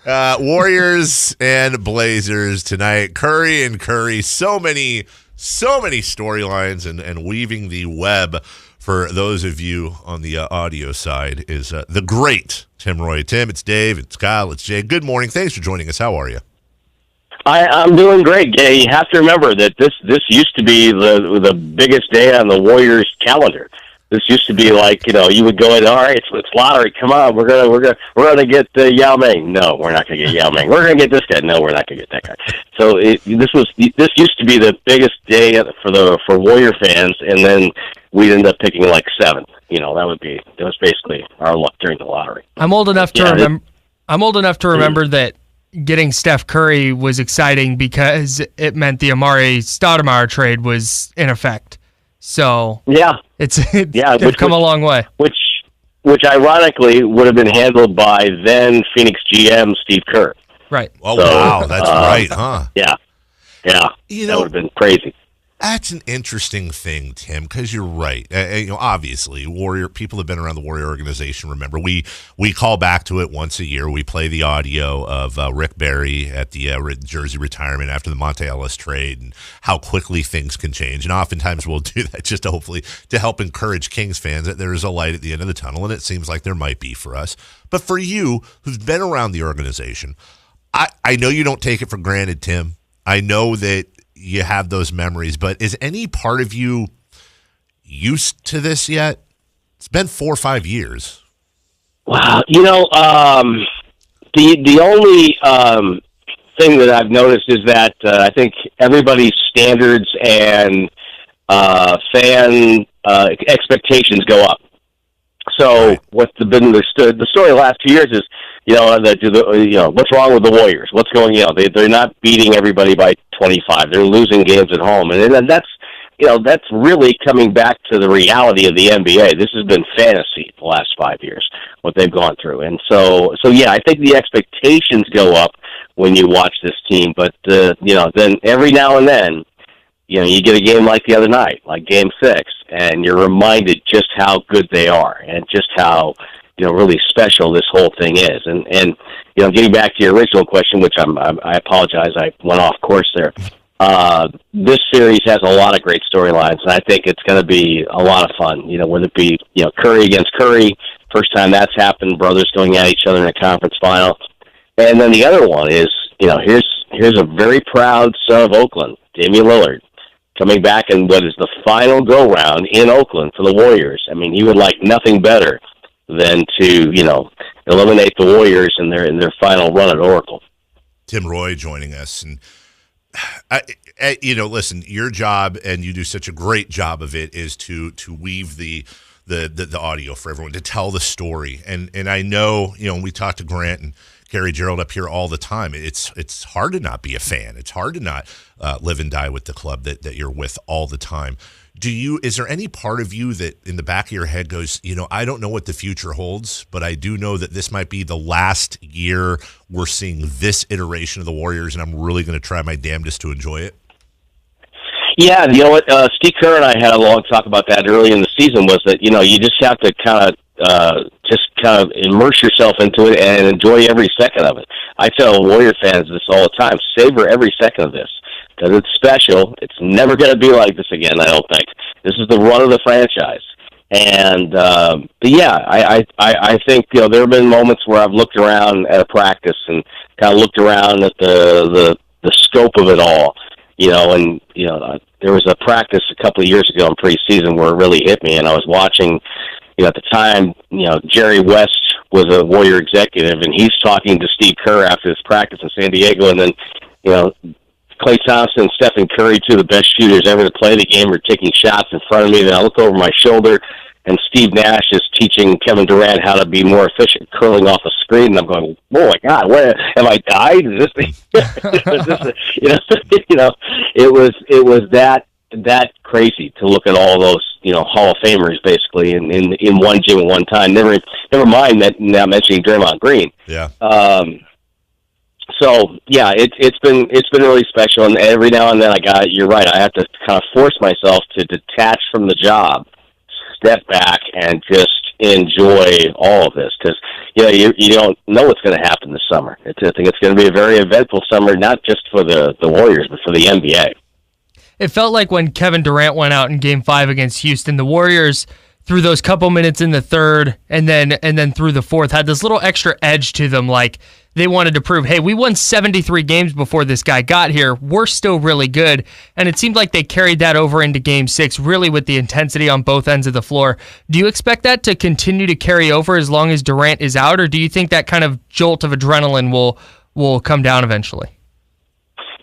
Warriors and Blazers tonight. Curry and Curry. So many storylines and weaving the web for those of you on the audio side is the great Tim Roye. Tim, it's Dave, it's Kyle, it's Jay. Good morning. Thanks for joining us. How are you? I'm doing great, Jay. You have to remember that this used to be the biggest day on the Warriors calendar. This used to be like, you would go in, all right, it's lottery. Come on, we're gonna get Yao Ming. No, we're not gonna get Yao Ming. We're gonna get this guy. No, we're not gonna get that guy. So this used to be the biggest day for Warrior fans, and then we'd end up picking like 7th. That was basically our luck during the lottery. I'm old enough to remember that getting Steph Curry was exciting because it meant the Amare Stoudemire trade was in effect. So they've come a long way. Which ironically would have been handled by then Phoenix GM Steve Kerr. Right. Oh, wow, that's right, huh? Yeah. That would have been crazy. That's an interesting thing, Tim, because you're right. Obviously, Warrior people have been around the Warrior organization. Remember, we call back to it once a year. We play the audio of Rick Barry at the jersey retirement after the Monte Ellis trade, and how quickly things can change. And oftentimes we'll do that just to help encourage Kings fans that there is a light at the end of the tunnel, and it seems like there might be for us. But for you, who's been around the organization, I know you don't take it for granted, Tim. I know that you have those memories, but is any part of you used to this yet? It's been 4 or 5 years. Wow. The only thing that I've noticed is that I think everybody's standards and fan expectations go up. So right. What's been the story the last 2 years is, what's wrong with the Warriors? What's going, they're not beating everybody by 25. They're losing games at home. And that's really coming back to the reality of the NBA. This has been fantasy the last 5 years, what they've gone through. And so I think the expectations go up when you watch this team. But, then every now and then, you get a game like the other night, like Game 6, and you're reminded just how good they are and just how, really special this whole thing is. And getting back to your original question, which I apologize, I went off course there. This series has a lot of great storylines, and I think it's going to be a lot of fun. Whether it be, Curry against Curry, first time that's happened, brothers going at each other in a conference final. And then the other one is, here's a very proud son of Oakland, Damian Lillard, coming back in what is the final go-round in Oakland for the Warriors. I mean, he would like nothing better than to, eliminate the Warriors in their final run at Oracle. Tim Roye joining us. And, listen, your job, and you do such a great job of it, is to weave the audio for everyone, to tell the story. And I know, we talk to Grant and Gary Gerald up here all the time. It's hard to not be a fan. It's hard to not live and die with the club that you're with all the time. Is there any part of you that in the back of your head goes, I don't know what the future holds, but I do know that this might be the last year we're seeing this iteration of the Warriors, and I'm really going to try my damnedest to enjoy it? Yeah, you know what? Steve Kerr and I had a long talk about that early in the season, was that, you just have to kind of immerse yourself into it and enjoy every second of it. I tell Warrior fans this all the time: savor every second of this, because it's special. It's never going to be like this again, I don't think. This is the run of the franchise. And, but yeah, I think, there have been moments where I've looked around at a practice and kind of looked around at the scope of it all, and, there was a practice a couple of years ago in preseason where it really hit me, and I was watching, at the time, Jerry West was a Warrior executive, and he's talking to Steve Kerr after this practice in San Diego, and then, Klay Thompson and Stephen Curry, two of the best shooters ever to play the game, are taking shots in front of me. Then I look over my shoulder, and Steve Nash is teaching Kevin Durant how to be more efficient, curling off a screen. And I'm going, oh my God, where have I died? Is this thing? It was that crazy to look at all those Hall of Famers basically in one gym at one time. Never mind that now mentioning Draymond Green. Yeah. So yeah, it's been really special, and every now and then you're right, I have to kind of force myself to detach from the job, step back, and just enjoy all of this because you don't know what's going to happen this summer. I think it's going to be a very eventful summer, not just for the Warriors, but for the NBA. It felt like when Kevin Durant went out in Game 5 against Houston, the Warriors, through those couple minutes in the third and then through the fourth, had this little extra edge to them, like they wanted to prove, hey, we won 73 games before this guy got here. We're still really good. And it seemed like they carried that over into Game 6, really with the intensity on both ends of the floor. Do you expect that to continue to carry over as long as Durant is out, or do you think that kind of jolt of adrenaline will come down eventually?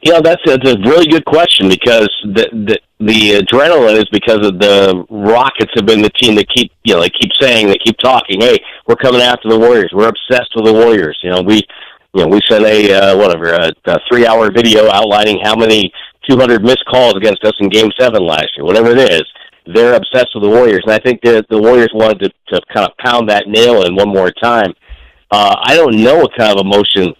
That's a really good question because the adrenaline is because of the Rockets have been the team that keep talking, hey, we're coming after the Warriors. We're obsessed with the Warriors. We sent a 3-hour video outlining how many 200 missed calls against us in Game 7 last year, whatever it is. They're obsessed with the Warriors, and I think the Warriors wanted to kind of pound that nail in one more time. I don't know what kind of emotion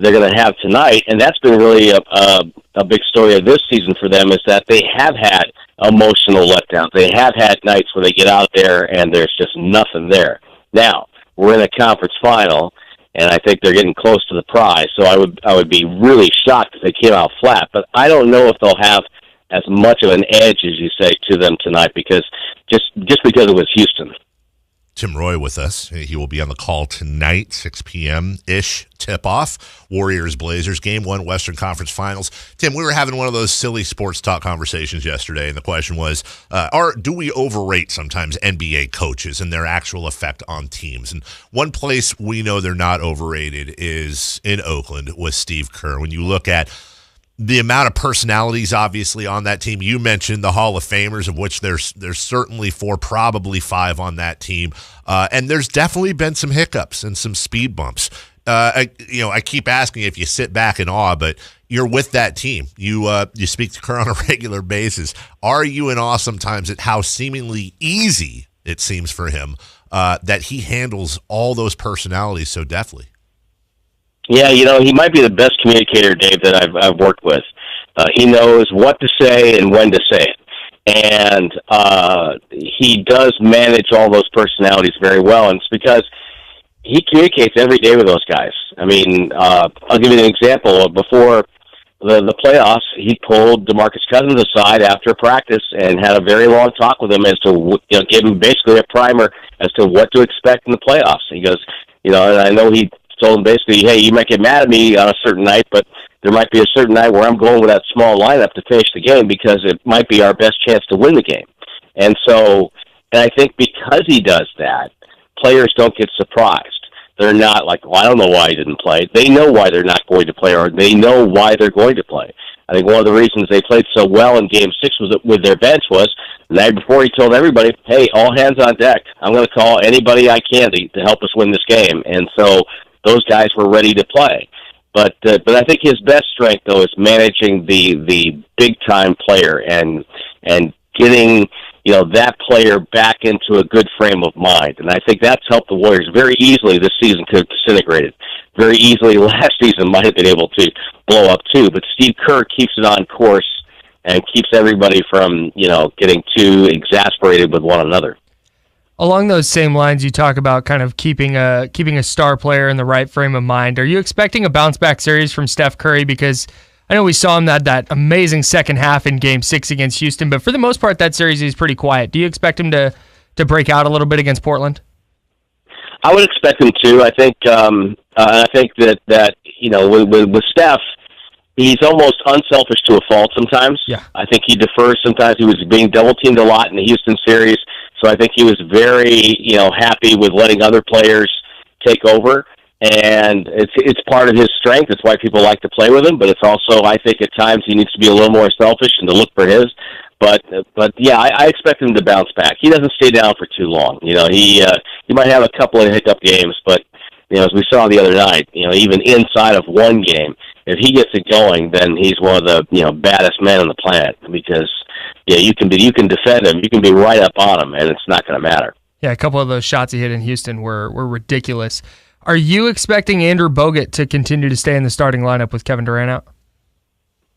they're going to have tonight, and that's been really a big story of this season for them, is that they have had emotional letdowns. They have had nights where they get out there and there's just nothing there. Now, we're in a conference final, and I think they're getting close to the prize, so I would be really shocked if they came out flat, but I don't know if they'll have as much of an edge, as you say, to them tonight, because just because it was Houston. Tim Roye with us. He will be on the call tonight, 6 p.m.-ish tip-off. Warriors-Blazers, Game 1, Western Conference Finals. Tim, we were having one of those silly sports talk conversations yesterday, and the question was, do we overrate sometimes NBA coaches and their actual effect on teams? And one place we know they're not overrated is in Oakland with Steve Kerr. When you look at the amount of personalities, obviously, on that team. You mentioned the Hall of Famers, of which there's certainly 4, probably 5 on that team. And there's definitely been some hiccups and some speed bumps. I keep asking if you sit back in awe, but you're with that team. You speak to Kerr on a regular basis. Are you in awe sometimes at how seemingly easy it seems for him that he handles all those personalities so deftly? Yeah, he might be the best communicator, Dave, that I've worked with. He knows what to say and when to say it. And he does manage all those personalities very well. And it's because he communicates every day with those guys. I mean, I'll give you an example. Before the playoffs, he pulled DeMarcus Cousins aside after practice and had a very long talk with him as to, gave him basically a primer as to what to expect in the playoffs. He goes, and I know he told him basically, hey, you might get mad at me on a certain night, but there might be a certain night where I'm going with that small lineup to finish the game because it might be our best chance to win the game. And I think because he does that, players don't get surprised. They're not like, well, I don't know why he didn't play. They know why they're not going to play, or they know why they're going to play. I think one of the reasons they played so well in Game 6 was with their bench was the night before he told everybody, hey, all hands on deck. I'm going to call anybody I can to help us win this game. And so those guys were ready to play. But I think his best strength, though, is managing the big-time player and getting, that player back into a good frame of mind. And I think that's helped the Warriors very easily. This season could have disintegrated. Very easily last season might have been able to blow up, too. But Steve Kerr keeps it on course and keeps everybody from, getting too exasperated with one another. Along those same lines, you talk about kind of keeping a star player in the right frame of mind. Are you expecting a bounce-back series from Steph Curry? Because I know we saw him that amazing second half in Game 6 against Houston, but for the most part, that series he's pretty quiet. Do you expect him to break out a little bit against Portland? I would expect him to. I think that with Steph, he's almost unselfish to a fault sometimes. Yeah. I think he defers sometimes. He was being double-teamed a lot in the Houston series. So I think he was very, happy with letting other players take over, and it's part of his strength. It's why people like to play with him. But it's also, I think, at times he needs to be a little more selfish and to look for his. But yeah, I expect him to bounce back. He doesn't stay down for too long. He might have a couple of hiccup games, but as we saw the other night, even inside of one game, if he gets it going, then he's one of the baddest men on the planet because. Yeah, you can defend him. You can be right up on him, and it's not going to matter. Yeah, a couple of those shots he hit in Houston were ridiculous. Are you expecting Andrew Bogut to continue to stay in the starting lineup with Kevin Durant out?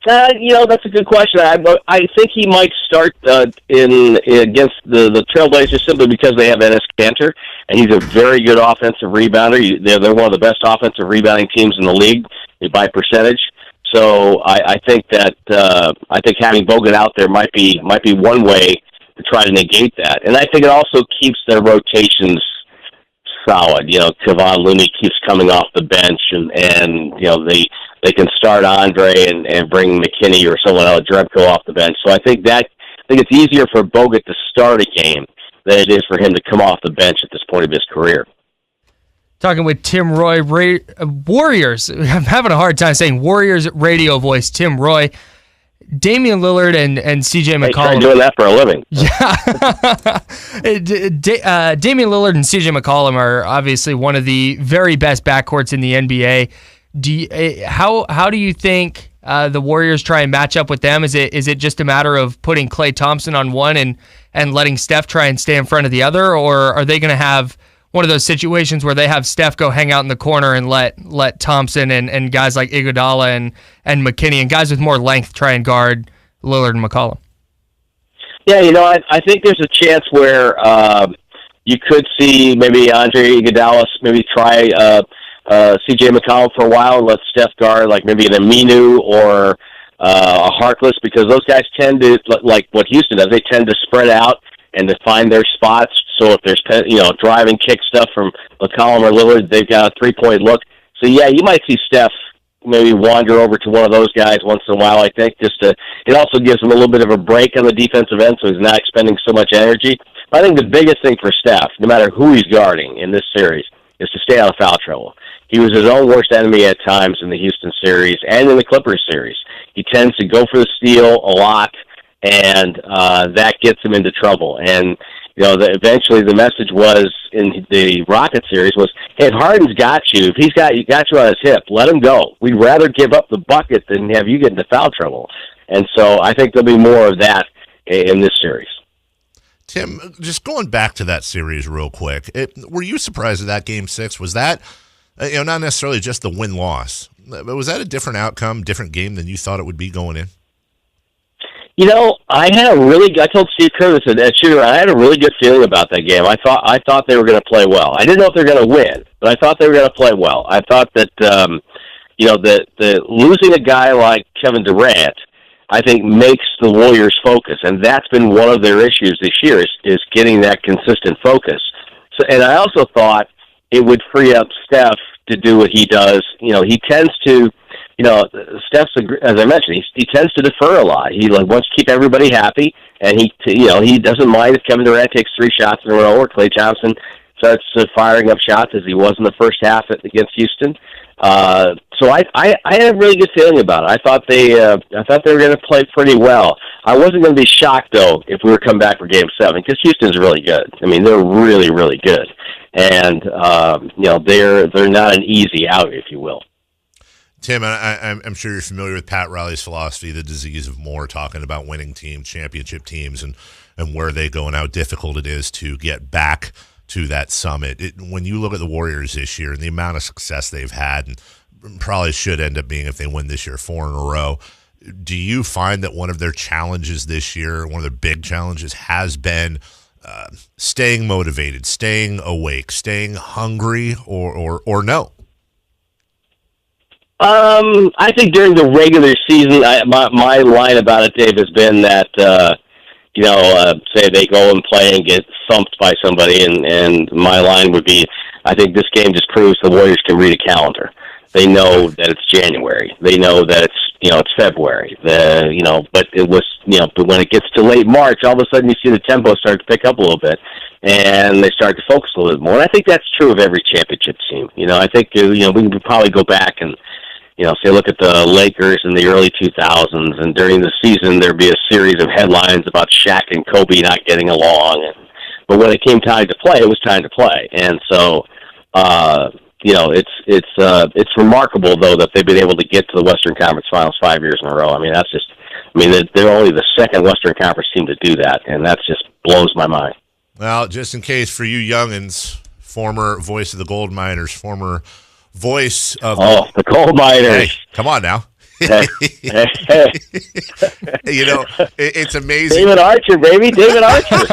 That's a good question. I think he might start against the Trailblazers simply because they have Enes Kanter, and he's a very good offensive rebounder. They're one of the best offensive rebounding teams in the league by percentage. So I think that having Bogut out there might be one way to try to negate that, and I think it also keeps their rotations solid. Kevon Looney keeps coming off the bench, and they can start Andre and bring McKinney or someone else, Drebko, off the bench. So I think it's easier for Bogut to start a game than it is for him to come off the bench at this point of his career. Talking with Tim Roye, Warriors. I'm having a hard time saying Warriors radio voice, Tim Roye. Damian Lillard and C.J. McCollum. Try doing that for a living. Yeah. Damian Lillard and C.J. McCollum are obviously one of the very best backcourts in the NBA. How do you think the Warriors try and match up with them? Is it just a matter of putting Klay Thompson on one and letting Steph try and stay in front of the other, or are they going to have one of those situations where they have Steph go hang out in the corner and let Thompson and guys like Iguodala and McKinney and guys with more length try and guard Lillard and McCollum? Yeah, I think there's a chance where you could see maybe Andre Iguodala maybe try C.J. McCollum for a while and let Steph guard like maybe an Aminu or a Harkless, because those guys tend to, like what Houston does, they tend to spread out and to find their spots. So if there's drive and kick stuff from McCollum or Lillard, they've got a three-point look. So yeah, you might see Steph maybe wander over to one of those guys once in a while. I think it also gives him a little bit of a break on the defensive end, so he's not expending so much energy. But I think the biggest thing for Steph, no matter who he's guarding in this series, is to stay out of foul trouble. He was his own worst enemy at times in the Houston series and in the Clippers series. He tends to go for the steal a lot, and that gets him into trouble. And eventually the message was in the Rocket series was, hey, if Harden's got you, if he's got you on his hip, let him go. We'd rather give up the bucket than have you get into foul trouble. And so I think there'll be more of that in this series. Tim, just going back to that series real quick, were you surprised at that Game 6? Was that, not necessarily just the win-loss, but was that a different outcome, different game than you thought it would be going in? I told Steve Kerr at Shooter, I had a really good feeling about that game. I thought they were going to play well. I didn't know if they were going to win, but I thought they were going to play well. I thought that, that losing a guy like Kevin Durant, I think, makes the Warriors focus, and that's been one of their issues this year is getting that consistent focus. So, and I also thought it would free up Steph to do what he does. He tends to. Steph's, as I mentioned, he tends to defer a lot. He wants to keep everybody happy, and he doesn't mind if Kevin Durant takes 3 shots in a row or Klay Thompson starts firing up shots as he was in the first half against Houston. So I had a really good feeling about it. I thought they were going to play pretty well. I wasn't going to be shocked though if we were coming back for Game 7 because Houston's really good. I mean, they're really, really good, and they're not an easy out, if you will. Tim, I'm sure you're familiar with Pat Riley's philosophy, the disease of more, talking about winning teams, championship teams, and where they go and how difficult it is to get back to that summit. When you look at the Warriors this year and the amount of success they've had, and probably should end up being, if they win this year, 4 in a row, do you find that one of their challenges this year, one of their big challenges, has been staying motivated, staying awake, staying hungry, or no? I think during the regular season, my line about it, Dave, has been that, say they go and play and get thumped by somebody, and my line would be, I think this game just proves the Warriors can read a calendar. They know that it's January. They know that it's February. But it was, but when it gets to late March, all of a sudden you see the tempo start to pick up a little bit, and they start to focus a little bit more. And I think that's true of every championship team. I think, we can probably go back and, say look at the Lakers in the early 2000s, and during the season there'd be a series of headlines about Shaq and Kobe not getting along. But when it came time to play, it was time to play. And so, it's remarkable though that they've been able to get to the Western Conference Finals 5 years in a row. I mean, they're only the second Western Conference team to do that, and that just blows my mind. Well, just in case for you youngins, former voice of the gold miners, former voice of the coal miners. Hey, come on now. You know, it's amazing. David Archer, baby, David Archer.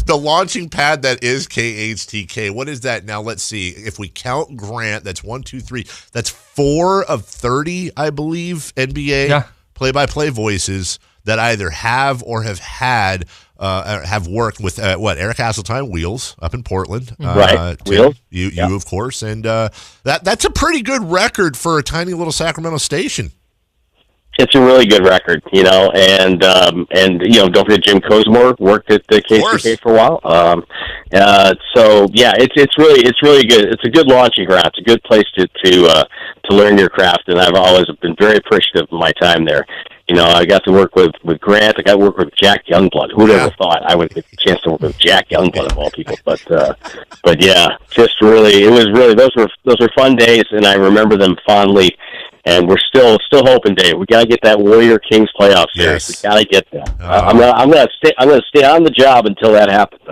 The launching pad that is KHTK. What is that now? Let's see. If we count Grant, that's 1, 2, 3. That's 4 of 30, I believe, NBA play-by-play voices that either have or have had have worked with Eric Hasseltine, Wheels, up in Portland. Right, Tim, Wheels. You of course, and that's a pretty good record for a tiny little Sacramento station. It's a really good record, you know, and you know, don't forget Jim Cosmore worked at the KCK for a while. So yeah, it's really good. It's a good launching ground. It's a good place to learn your craft, and I've always been very appreciative of my time there. You know, I got to work with Grant. I got to work with Jack Youngblood. Who'd ever thought I would get a chance to work with Jack Youngblood of all people? But yeah, just really, it was really those were fun days, and I remember them fondly. And we're still hoping, Dave. We got to get that Warrior Kings playoff series. Yes. We got to get that. I'm gonna stay on the job until that happens.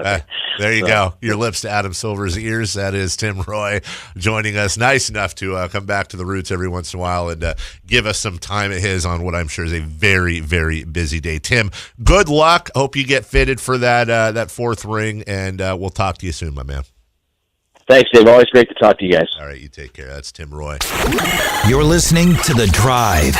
There you go. Your lips to Adam Silver's ears. That is Tim Roye joining us. Nice enough to come back to the roots every once in a while and give us some time of his on what I'm sure is a very, very busy day. Tim, good luck. Hope you get fitted for that fourth ring, and we'll talk to you soon, my man. Thanks, Dave. Always great to talk to you guys. All right, you take care. That's Tim Roye. You're listening to The Drive.